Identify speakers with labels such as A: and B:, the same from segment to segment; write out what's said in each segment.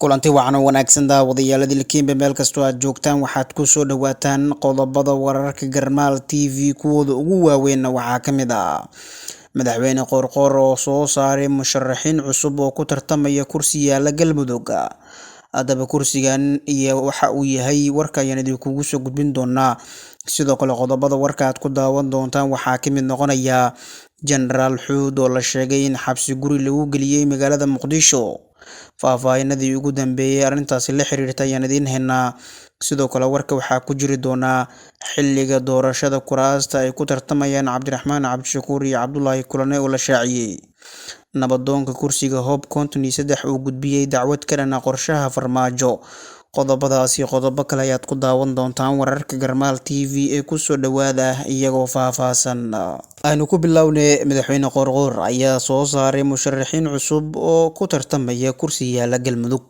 A: kulanti wacan oo wanaagsan daawadayaal dilkiinba meel kastoo aad joogtaan waxaad ku soo dhawaataan qodobada wararka Garmaal TV kuwooda ugu waaweyn waxaa ka mid ah madaxweyne Qoorqoor oo soo saaray musharaxiin cusub oo ku tartamaya kursi yaala Galmudug. Haddaba kursigan iyo waxa uu yahay warka ayaan idinkugu soo gudbin doonaa. Sidoo kale qodobada warka aad ku daawan doontaan waxaa ka mid noqonaya Generaal Xuud oo la sheegay in xabsi guri lagu geliyay magaalada Muqdisho. Faahfaahinadii ugu dambeeyay arrintaasi la xiriirtay ayaan idiin haynaa. Sidoo kale warka waxaa ku jiri doona xilliga doorashada kuraasta ay ku tartamayaan Cabdiraxmaan Cabdishakuur iyo Cabdullaahi Kulane oo la shaaciyay. Nabadoonka kursiga Hope 53 uu gudbiyay dacwad ka dhan ah qorshaha farmaajo. Qodobadaasi qodobo kale ayaad ku daawan doontaan wararka Garmaal TV ee ku soo dhawaada iyagoo faahfaahsan. Aynu ku bilownay madaxweyne Qoorqoor ayaa soo saaray musharaxiin cusub oo ku tartamaya kursi yaala Galmudug.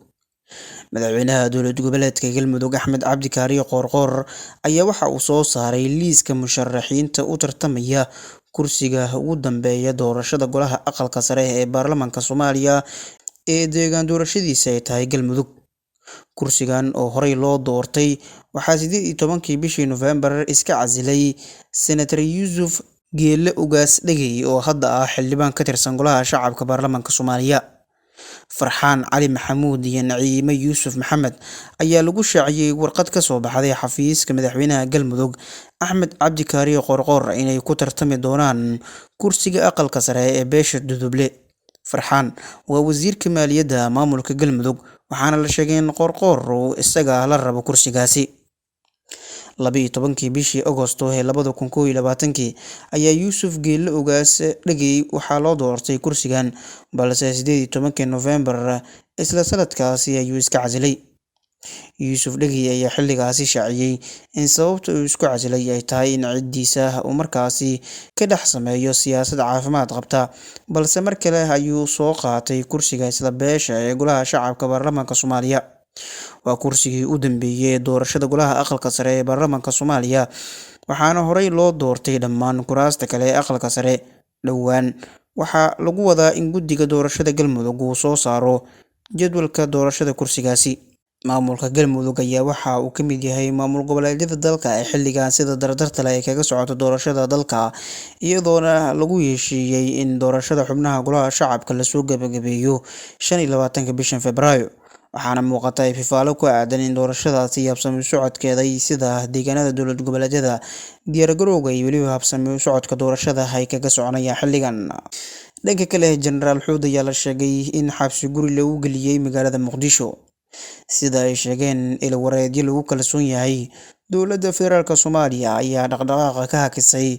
A: Madaxweynaha dowlad goboleedka Galmudug Axmed Cabdi Kaariyo Qoorqoor ayaa waxa uu soo saaray liiska musharaxiinta u tartamaya kursiga ugu dambeeya doorashada golaha aqalka sare ee baarlamaanka Soomaaliya ee deegaan doorashadiisa ay tahay Galmudug. Kursigan oo horey loo doortay waxaa 18 bishii November iska casilay Senator Yuusuf Geelle Ugaas Dhagey oo hadda ah xildhibaan ka tirsan golaha shacabka baarlamaanka Soomaaliya. Farxaan Cali Maxamuud iyo Naciime Yuusuf Maxamed ayaa lagu shaaciyay warqad ka soo baxday xafiiska madaxweynaha Galmudug Axmed Cabdi Kaariyo Qoorqoor inay ku tartami doonaan kursiga aqalka sare ee beesha Duduble. Farxaan waa wasiirka maaliyadda maamulka Galmudug waxaana la sheegay in Qoorqoor uu isaga la rabo kursigaasi. 12 bishii Agoosto ee 2021 ayaa Yuusuf Geelle Ugaas Dhagey waxaa loo doortay kursigan balse 18 November isla sanadkaasi ayuu iska casilay. Yuusuf Dhagey ayaa xilligaasi shaaciyay in sababta uu isku casilay ay tahay in ciddiisa uu markaasi ka dhex sameeyo siyaasad caafimaad qabta balse mar kale ayuu soo qaatay kursiga isla beesha ee golaha shacabka baarlamaanka Soomaaliya. Waa kursigii u dambeeyay doorashada golaha aqalka sare ee baarlamaanka Soomaaliya waxaana horey loo doortay dhammaan kuraasta kale ee aqalka sare. Dhowaan waxaa lagu wadaa in guddiga doorashada Galmudug uu soo saaro jadwalka doorashada kursigaasi. Maamulka Galmudug ayaa waxa uu ka mid yahay maamul goboleedyada dalka ee xilligan sida dardarta leh kaga socota doorashada dalka iyadoona lagu heshiiyay in doorashada xubnaha golaha shacabka la soo gabagabeeyo 25 bishan Febraayo. Waxaana muuqata ififaalo ku aadan in doorashadaasi habsami u socodkeeda sida deegaanada dowlad goboleedyada diyaargarowga iyo weliba habsami u socodka doorashada ay kaga soconayaan xilligan. Dhanka kale Generaal Xuud ayaa la sheegay in xabsi guri lagu geliyay magaalada Muqdisho. Sida ay sheegeen ilwareedyo lagu kalsoon yahay dowladda federaalka Soomaaliya ayaa dhaqdhaqaaqa ka hakisay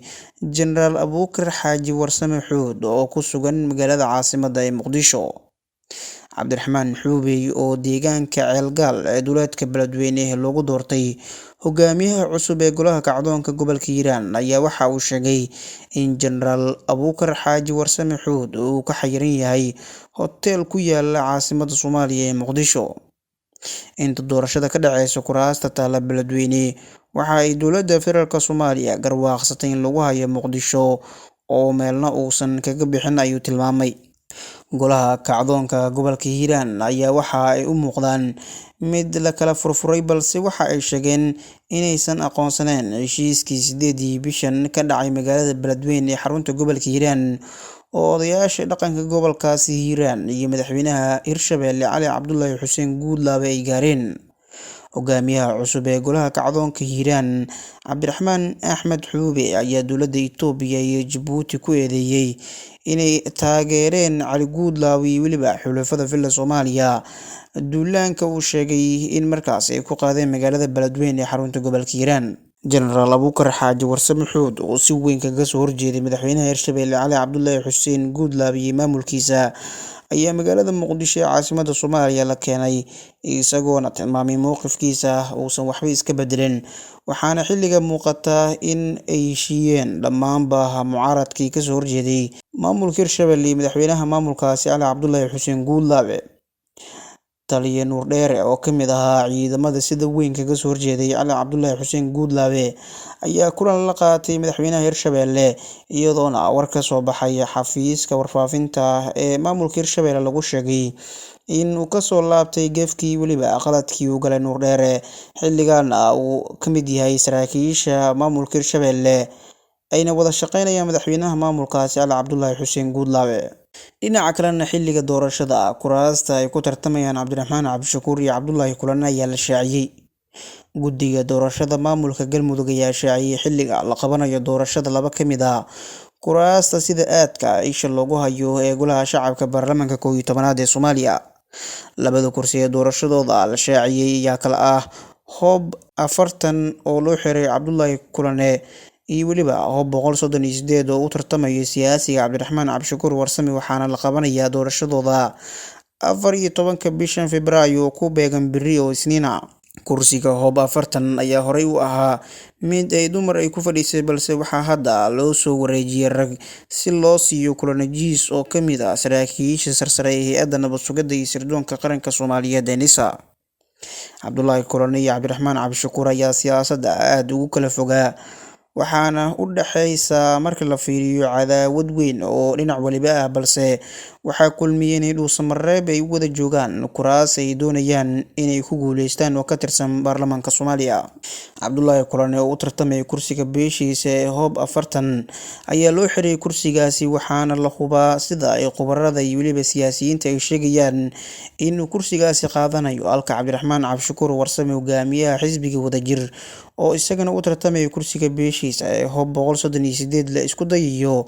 A: Generaal Abuukar Xaaji Warsame Xuud oo ku sugan magaalada caasimadda ee Muqdisho. Cabdiraxmaan Xuubey oo deegaanka Ceelgaal ee dowladka Beledweyne loogu doortay hogaamiyaha cusub ee golaha kacdoonka gobolka Hiiraan ayaa waxa uu sheegay in Generaal Abuukar Xaaji Warsame Xuud uu ka xayiran yahay hotel ku yaala caasimadda Soomaaliya ee Muqdisho. Inta doorashada ka dhaceysa kuraasta taala Beledweyne waxa ay dowladda federaalka Soomaaliya garwaaqsatay in lagu hayo Muqdisho oo meelna uusan kaga bixin ayuu tilmaamay. Golaha kacdoonka gobolka Hiiraan ayaa waxa ay u muuqdaan mid la kala furfuray balse waxa ay sheegeen inaysan aqoonsaneen heshiiskii 8 bishan ka dhacay magaalada Beledweyne ee xarunta gobolka Hiiraan oo odayaasha dhaqanka gobolkaasi Hiiraan iyo madaxweynaha Hirshabelle Cali Cabdullaahi Xuseen Guudlaabe ay gaareen. Hogaamiyaha cusub ee golaha kacdoonka Hiiraan Cabdiraxmaan Axmed Xuube ayaa dowladda Itoobiya iyo Djibouti ku eedeeyay inay taageereen Cali Guudlaabe iyo weliba xulafada Villa Soomaaliya duulaanka uu sheegay in markaas ay ku qaadeen magaalada Beledweyne ee xarunta gobolka Hiiraan. Generaal Abuukar Xaaji Warsame Xuud oo si weyn kaga soo horjeeday madaxweynaha Hirshabelle Cali Cabdullaahi Xuseen Guudlaabe iyo maamulkiisa ayaa magaalada Muqdisho ee caasimadda Soomaaliya la keenay isagoona tilmaamay mowqifkiisa uusan waxba iska bedelin. Waxaana xilliga muuqata in ay heshiiyeen dhammaanba mucaaradkii ka soo horjeeday maamulka Hirshabelle iyo madaxweynaha maamulkaasi Cali Cabdullaahi Xuseen Guudlaabe. Taliye Nuur Dheere oo ka mid ahaa ciidamada sida weyn kaga soo horjeeday Cali Cabdullaahi Xuseen Guudlaabe ayaa kulan la qaatay madaxweynaha Hirshabelle iyadoona war ka soo baxay xafiiska warfaafinta ee maamulka Hirshabelle lagu sheegay in uu kasoo laabtay gefkii weliba qaladkii uu galay Nuur Dheere xilligan uu ka mid yahay saraakiisha maamulka Hirshabelle ayna wada shaqeynayaan madaxweynaha maamulkaasi Ali Cabdullaahi Xuseen Guudlaawe. Dhinaca kalena xilliga doorashada kuraasta ay ku tartamayaan Cabdiraxmaan Cabdishakuur iyo Cabdullaahi Kulane ayaa la shaaciyay. Guddiga doorashada maamulka Galmudug ayaa shaaciyay xilliga la qabanayo doorashada laba ka mid ah kuraasta sida aadka isha loogu hayo ee golaha shacabka baarlamaanka 11aad ee Soomaaliya. Labada kursi ee doorashadooda la shaaciyay ayaa kala ah Hoob 40 oo loo xiray Cabdullaahi Kulane iyo weliba Hoob 138 oo u tartamaya siyaasiga Cabdiraxmaan Cabdishakuur Warsame, waxaana la qabanayaa doorashadooda 14 bishan Febraayo ku beegan biri oo Isniina. Kursiga Hoob 40 ayaa horey u ahaa mid ay dumar ay ku fadhiisay, balse waxaa hadda loo soo wareejiyay rag si loo siiyo Kulane Jiis oo ka mid ah saraakiisha sarsare ee hay'adda nabad sugidda iyo sirdoonka qaranka Soomaaliyeed ee NISA. Cabdullaahi Kulane iyo Cabdiraxmaan Cabdishakuur ayaa siyaasadda aad ugu kala fogaa, waxaana u dhaxaysa marka la fiiriyo cadaawad weyn oo dhinac waliba ah, balse waxaa kulmiyeen in Dhuusamareeb ay wada joogaan kuraas ay doonayaan inay ku guuleystaan oo ka tirsan baarlamaanka Soomaaliya. Cabdullaahi Kulane oo u tartamay kursiga beeshiisa ee Hoob 40 ayaa loo xiray kursigaasi, waxaana la hubaa sida ay khubarada iyo weliba siyaasiyiinta ay sheegayaan in kursigaasi qaadanayo halka Cabdiraxmaan Cabdishakuur Warsame hogaamiyaha xisbiga Wadajir oo isagana u tartamay kursiga beeshiisa ee Hoob 138 la isku dayayo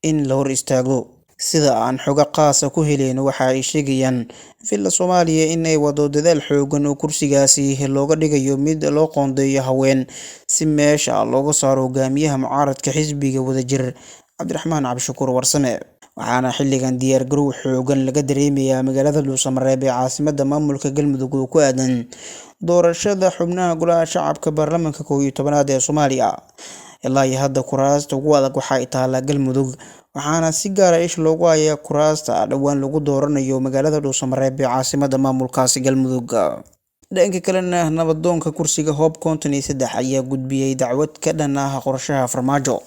A: in la hor istaago. Sida aan xoga qaas ah ku heleyno, waxa ay sheegayaan Villa Soomaaliya in ay wado dadaal xoogan oo kursigaasi looga dhigayo mid loo qoondeeyo haween si meesha looga saaro hogaamiyaha mucaaradka xisbiga Wadajir Cabdiraxmaan Cabdishakuur Warsame. Waxaana xilligan diyaar garow xoogan laga dareemayaa magaalada Dhuusamareeb ee caasimadda maamulka Galmudug oo ku aadan doorashada xubnaha golaha shacabka baarlamaanka 11aad ee Soomaaliya. Ilaa iyo hadda kuraasta ugu adag waxa ay taallaa Galmudug, waxaana si gaar ah isha loogu hayaa kuraasta dhowaan lagu dooranayo magaalada Dhuusamareeb ee caasimadda maamulkaasi Galmudug. Dhanka kalena, nabadoonka kursiga Hoob 53 ayaa gudbiyay dacwad ka dhan ah qorshaha Farmaajo.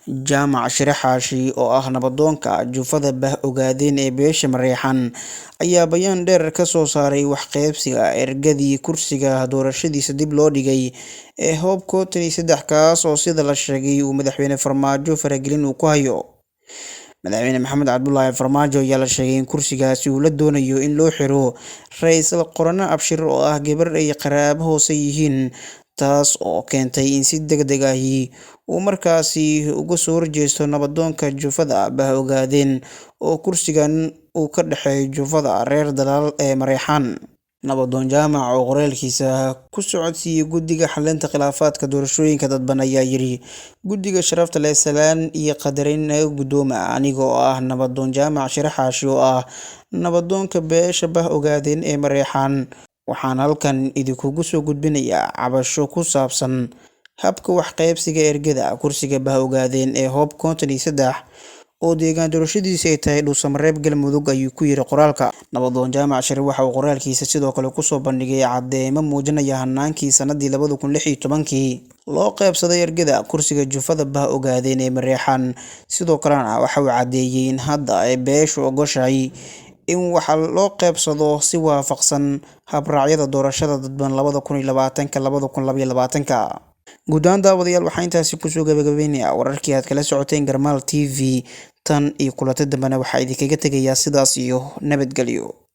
A: Jaamac Shire Xaashi oo ah nabadoonka jufada Bah Ogaadeen ee beesha Mareexan ayaa bayaan dheer ka soo saaray wax qaybsiga ergadii kursiga doorashadiisa dib loo dhigay ee Hoob 53, kaas oo sida la sheegay uu madaxweyne Farmaajo faragelin uu ku hayo. Madaxweyne Maxamed Cabdullaahi Farmaajo ayaa la sheegay in kursigaasi uu la doonayo in loo xiro Ra'iisul Qorane Abshir oo ah gabar ay qaraabo hoose yihiin, taas oo keentay in si degdeg ah uu markaasi uga soo horjeesto nabadoonka jufada Bah Ogaadeen oo kursigan uu ka dhaxeeyo jufada reer Dalaal ee Mareexan. Nabadoon Jaamac oo qoraalkiisa ku socodsiiyay guddiga xalinta khilaafaadka doorashooyinka dadban ayaa yiri: guddiga sharafta leh, salaan iyo qadarin guddooma, aniga oo ah nabadoon Jaamac Shire Xaashi oo ah nabadoonka beesha Bah Ogaadeen ee Mareexan, waxaan halkan idinkugu soo gudbinayaa cabasho ku saabsan habka wax qaybsiga ergada kursiga Bah Ogaadeen ee Hoob 53 oo deegaan doorashadiisa ay tahay Dhuusamareeb Galmudug, ayuu ku yiri qoraalka. Nabadoon Jaamac Shire waxa uu qoraalkiisa sidoo kale ku soo bandhigay cadeymo muujinaya hanaankii sanadii 2016 loo qaybsaday ergada kursiga jufada Bah Ogaadeen ee Mareexan. Sidoo kalena waxa uu cadeeyay in hadda ay beeshu ogoshahay in waxa loo qaybsado si waafaqsan habraacyada doorashada dadban 2020-2022. Guud ahaan daawadayaal, waxaa intaasi kusoo gabagabeynayaa wararkii aad kala socoteen Garmaal TV. Tan iyo kulanti dambena waxaa idinkaga tegayaa sidaas iyo nabadgelyo.